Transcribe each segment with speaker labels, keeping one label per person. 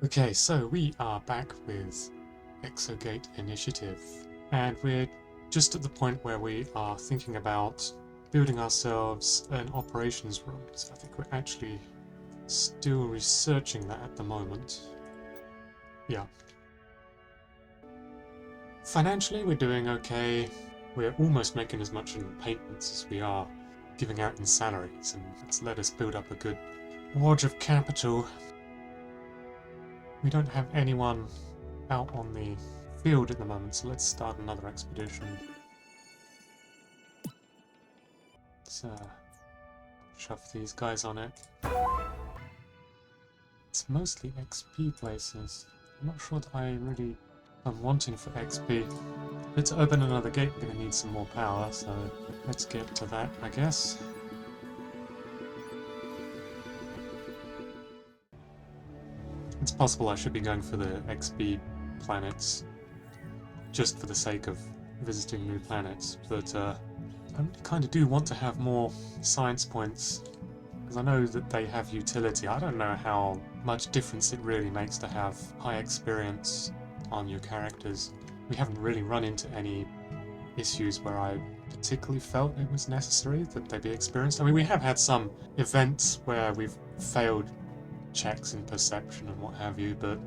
Speaker 1: Okay, so we are back with Exogate Initiative, and we're just at the point where we are thinking about building ourselves an operations room. So I think we're actually still researching that at the moment. Yeah. Financially, we're doing okay. We're almost making as much in patents as we are giving out in salaries, and it's let us build up a good wad of capital. We don't have anyone out on the field at the moment, so let's start another expedition. Let's shove these guys on it. It's mostly XP places. I'm not sure that I really am wanting for XP. But to open another gate, we're going to need some more power, so let's get to that, I guess. It's possible I should be going for the XP planets, just for the sake of visiting new planets, but I really kind of do want to have more science points, because I know that they have utility. I don't know how much difference it really makes to have high experience on your characters. We haven't really run into any issues where I particularly felt it was necessary that they be experienced. I mean, we have had some events where we've failed checks in perception and what have you, but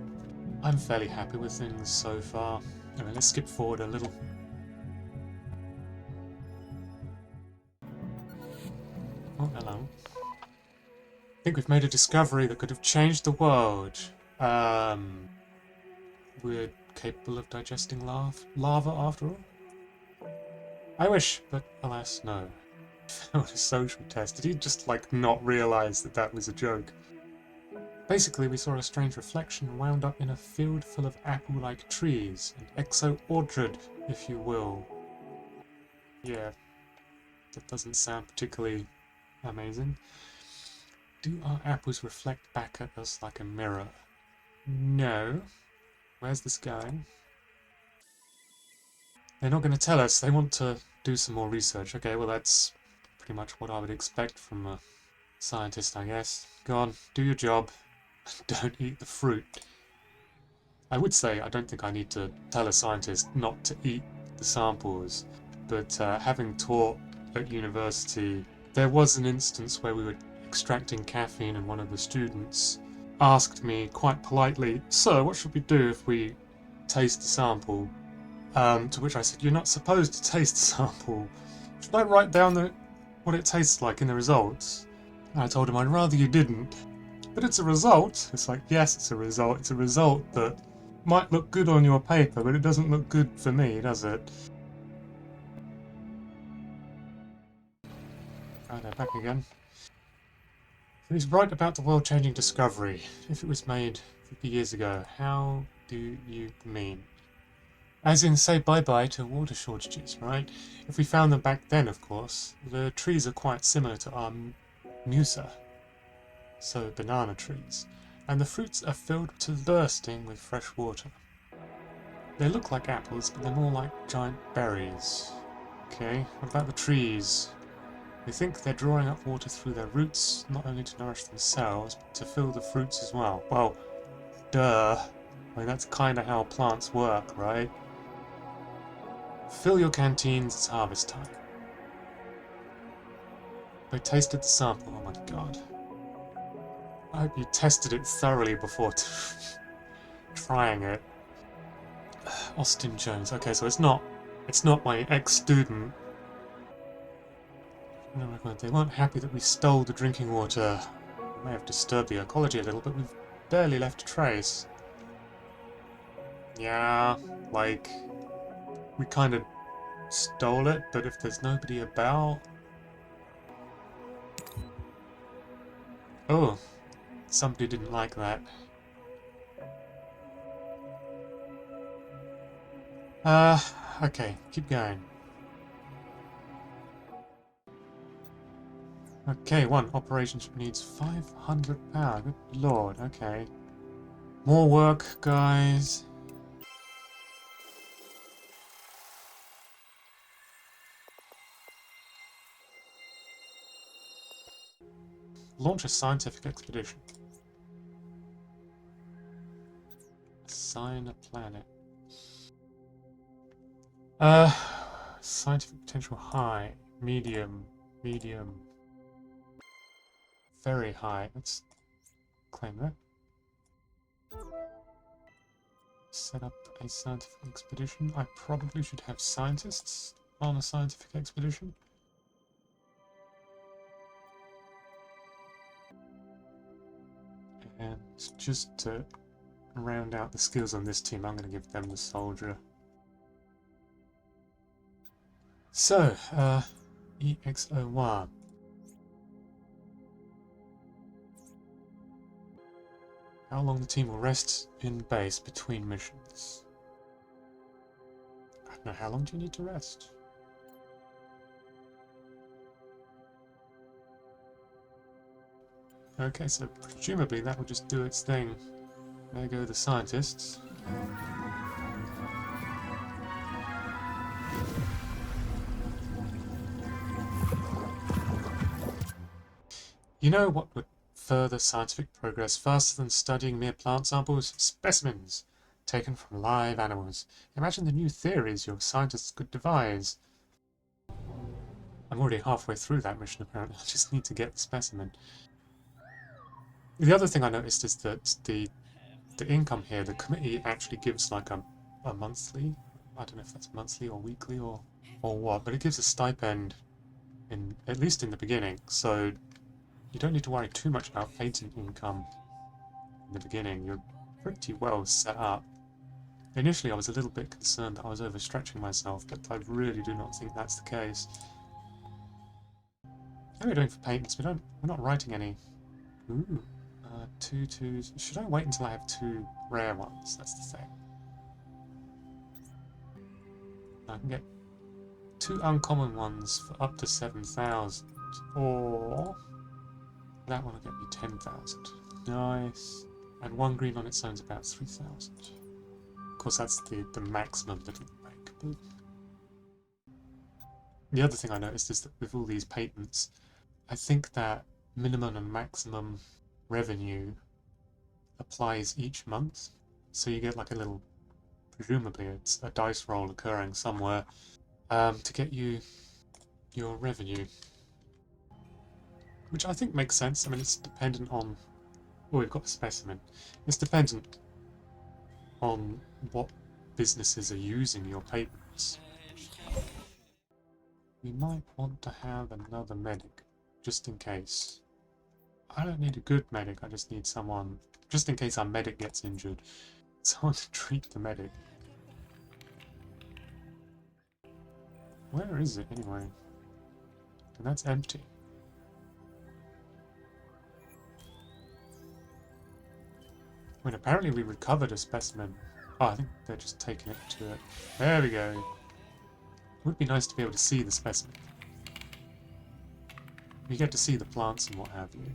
Speaker 1: I'm fairly happy with things so far. Anyway, let's skip forward a little. Oh, hello. I think we've made a discovery that could have changed the world. We're capable of digesting lava after all? I wish, but alas, no. Failed a social test. Did he just, like, not realise that that was a joke? Basically, we saw a strange reflection wound up in a field full of apple-like trees, an exo-orchard, if you will. Yeah, that doesn't sound particularly amazing. Do our apples reflect back at us like a mirror? No. Where's this going? They're not going to tell us. They want to do some more research. Okay, well that's pretty much what I would expect from a scientist, I guess. Go on, do your job. Don't eat the fruit. I would say I don't think I need to tell a scientist not to eat the samples, but having taught at university, there was an instance where we were extracting caffeine and one of the students asked me quite politely, "Sir, what should we do if we taste the sample?" To which I said, "You're not supposed to taste the sample. Should I write down what it tastes like in the results?" And I told him I'd rather you didn't. But it's a result. It's like, yes, it's a result. It's a result that might look good on your paper, but it doesn't look good for me, does it? Oh, they're back again. So he's right about the world-changing discovery. If it was made 50 years ago, how do you mean? As in, say bye-bye to water shortages, right? If we found them back then, of course, the trees are quite similar to our musa, so banana trees, and the fruits are filled to bursting with fresh water. They look like apples, but they're more like giant berries. Okay, what about the trees? They think they're drawing up water through their roots, not only to nourish themselves, but to fill the fruits as well. Well, duh. I mean, that's kind of how plants work, right? Fill your canteens, it's harvest time. I tasted the sample, oh my god. I hope you tested it thoroughly before trying it. Austin Jones. Okay, so it's not my ex-student. No, they weren't happy that we stole the drinking water. We may have disturbed the ecology a little, but we've barely left a trace. Yeah, like, we kind of stole it, but if there's nobody about... Oh, somebody didn't like that. Okay, keep going. Okay, one, operations needs 500 power. Good lord, okay. More work, guys. Launch a scientific expedition. Assign a planet. Scientific potential high, medium, very high. Let's claim that. Set up a scientific expedition. I probably should have scientists on a scientific expedition. And just to round out the skills on this team, I'm going to give them the soldier. So, EX01. How long the team will rest in base between missions? I don't know, how long do you need to rest? Okay, so presumably that will just do its thing. There go the scientists. You know what would further scientific progress faster than studying mere plant samples? Specimens taken from live animals. Imagine the new theories your scientists could devise. I'm already halfway through that mission apparently. I just need to get the specimen. The other thing I noticed is that the income here, the committee actually gives like a monthly, I don't know if that's monthly or weekly or what, but it gives a stipend at least in the beginning, so you don't need to worry too much about patent income in the beginning. You're pretty well set up. Initially I was a little bit concerned that I was overstretching myself, but I really do not think that's the case. How are we doing for patents? We're not writing any. Ooh. 2 twos. Should I wait until I have 2 rare ones? That's the thing. I can get 2 uncommon ones for up to 7,000, or that one will get me 10,000. Nice. And 1 green on its own is about 3,000. Of course, that's the maximum that it'll make. But the other thing I noticed is that with all these patents, I think that minimum and maximum revenue applies each month, so you get like a little, presumably it's a dice roll occurring somewhere to get you your revenue, which I think makes sense. I mean, it's dependent on, oh, we've got a specimen, it's dependent on what businesses are using your patents. We might want to have another medic just in case. I don't need a good medic, I just need someone, just in case our medic gets injured, someone to treat the medic. Where is it anyway? And that's empty. I mean, apparently we recovered a specimen. Oh, I think they're just taking it to it. There we go. It would be nice to be able to see the specimen. You get to see the plants and what have you.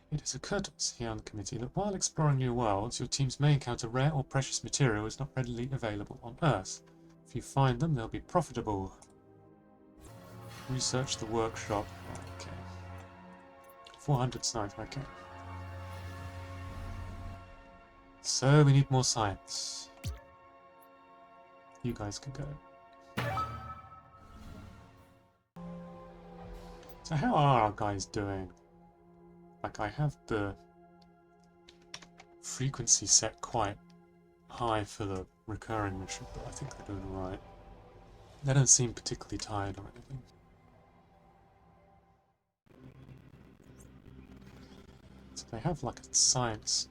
Speaker 1: It has occurred to us here on the committee that while exploring new worlds, your teams may encounter rare or precious materials not readily available on Earth. If you find them, they'll be profitable. Research the workshop. Okay. 400 science, okay. So we need more science. You guys can go. So how are our guys doing? Like, I have the frequency set quite high for the recurring mission, but I think they're doing alright. They don't seem particularly tired or anything. So they have like a science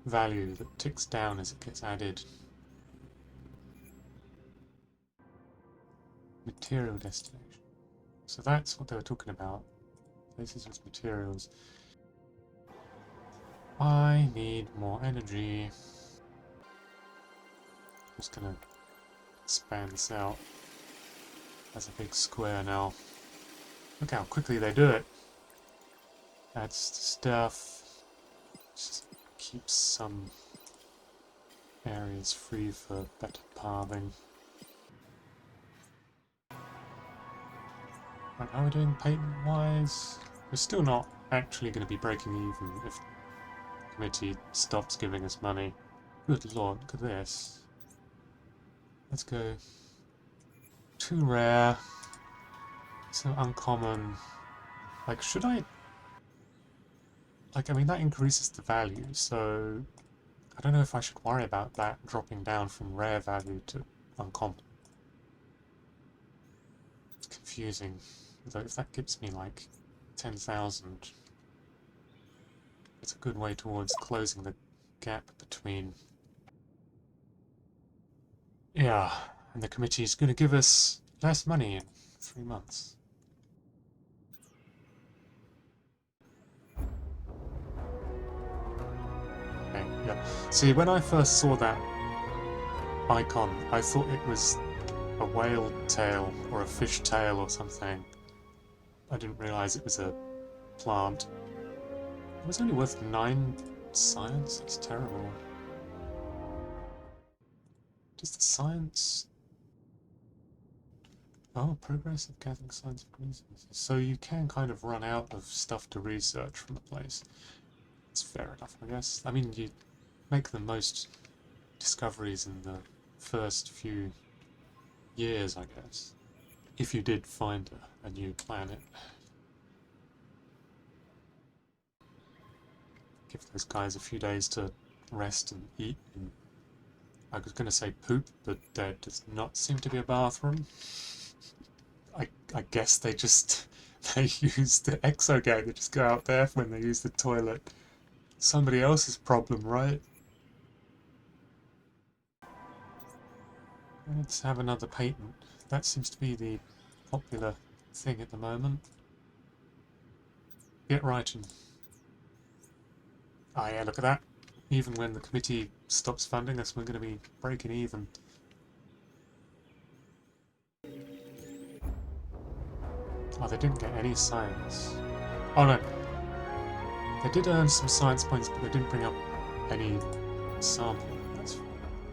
Speaker 1: value that ticks down as it gets added. Material destination. So that's what they were talking about. Places with materials. I need more energy. Just gonna expand this out. That's a big square now. Look how quickly they do it. That's stuff. Just keeps some areas free for better pathing. Right, how are we doing patent-wise? We're still not actually going to be breaking even if the committee stops giving us money. Good lord, look at this. Let's go. Too rare. So uncommon. Like, should I... Like, I mean, that increases the value, so... I don't know if I should worry about that dropping down from rare value to uncommon. It's confusing. Although if that gives me, like, 10,000, it's a good way towards closing the gap between... Yeah, and the committee is going to give us less money in 3 months. Okay, yeah. See, when I first saw that icon, I thought it was a whale tail or a fish tail or something. I didn't realise it was a plant. It was only worth 9 science? That's terrible. Does the science... Oh, progress of gathering scientific resources. So you can kind of run out of stuff to research from the place. It's fair enough, I guess. I mean, you make the most discoveries in the first few years, I guess. If you did find a new planet. Give those guys a few days to rest and eat. And I was going to say poop, but there does not seem to be a bathroom. I guess they just... they use the Exogate. They just go out there when they use the toilet. Somebody else's problem, right? Let's have another patent. That seems to be the popular thing at the moment. Get writing. Oh yeah, look at that. Even when the committee stops funding us, we're going to be breaking even. Oh, they didn't get any science. Oh no. They did earn some science points, but they didn't bring up any sample. That's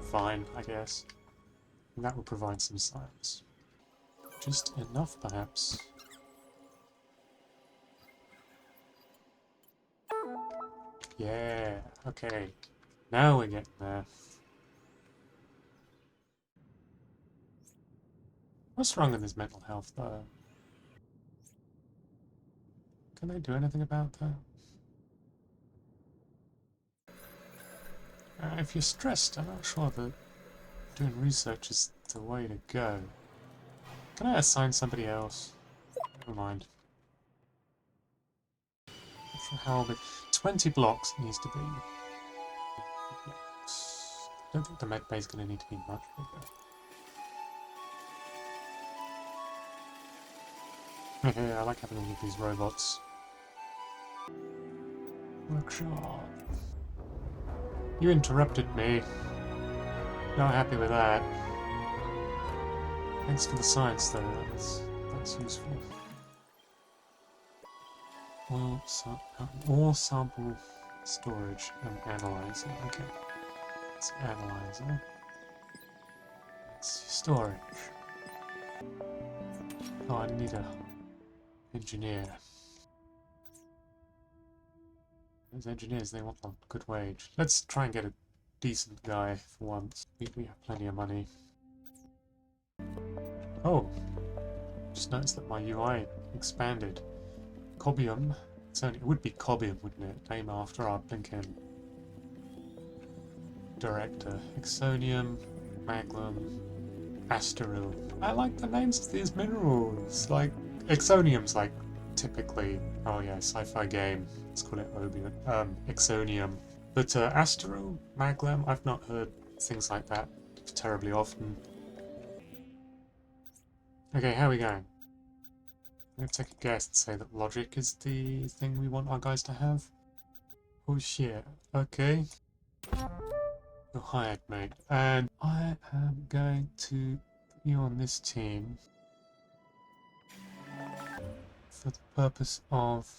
Speaker 1: fine, I guess. And that will provide some science. Just enough, perhaps. Yeah, okay. Now we're getting there. What's wrong with his mental health, though? Can they do anything about that? If you're stressed, I'm not sure that doing research is the way to go. Can I assign somebody else? Never mind. Not sure how big. 20 blocks needs to be. Blocks. I don't think the med bay is going to need to be much bigger. I like having all of these robots. Workshop. You interrupted me. Not happy with that. Thanks for the science, though. That's useful. All sample storage and analyzer. Okay. It's analyzer. It's storage. Oh, I need a engineer. Those engineers, they want a good wage. Let's try and get a decent guy for once. We have plenty of money. Oh, just noticed that my UI expanded. Cobium. It would be Cobium, wouldn't it? Name after our blinking director. Exonium, Magnum, Asteryl. I like the names of these minerals. Like, Exonium's like typically, oh yeah, sci-fi game. Let's call it Exonium. But Asteryl, Magnum, I've not heard things like that terribly often. Okay, how are we going? I'm going to take a guess and say that logic is the thing we want our guys to have. Oh shit, okay. You're hired, mate. And I am going to put you on this team for the purpose of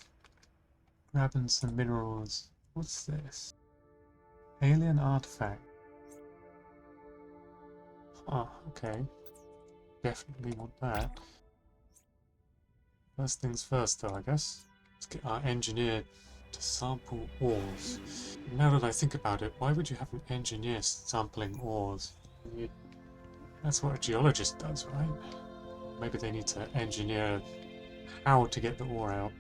Speaker 1: grabbing some minerals. What's this? Alien artifact. Oh, okay. Definitely want that. First things first, though, I guess. Let's get our engineer to sample ores. Now that I think about it, why would you have an engineer sampling ores? That's what a geologist does, right? Maybe they need to engineer how to get the ore out.